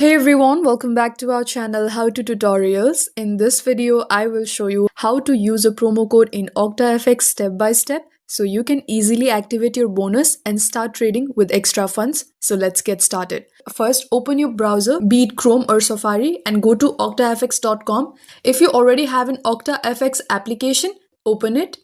Hey everyone, welcome back to our channel How to Tutorials. In this video, I will show you how to use a promo code in OctaFX step by step so you can easily activate your bonus and start trading with extra funds. So let's get started. First, open your browser, be it Chrome or Safari, and go to octafx.com. If you already have an OctaFX application, open it.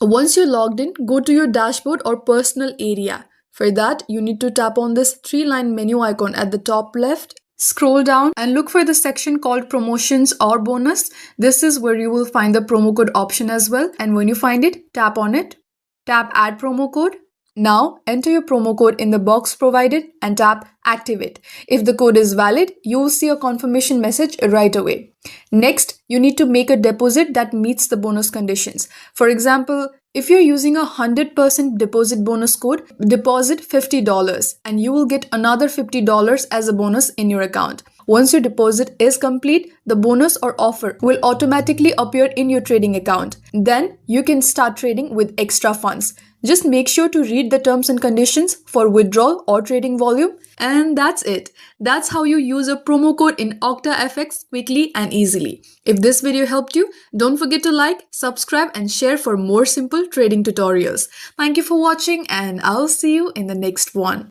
Once you're logged in, go to your dashboard or personal area. For that, you need to tap on this three-line menu icon at the top left. Scroll down and look for the section called promotions or bonus. This is where you will find the promo code option as well. And when you find it, tap on it. Tap add promo code. Now enter your promo code in the box provided and tap activate. If the code is valid, you will see a confirmation message right away. Next, you need to make a deposit that meets the bonus conditions. For example, if you're using a 100% deposit bonus code, deposit $50 and you will get another $50 as a bonus in your account. Once your deposit is complete, the bonus or offer will automatically appear in your trading account. Then you can start trading with extra funds. Just make sure to read the terms and conditions for withdrawal or trading volume. And that's it. That's how you use a promo code in OctaFX quickly and easily. If this video helped you, don't forget to like, subscribe and share for more simple trading tutorials. Thank you for watching and I'll see you in the next one.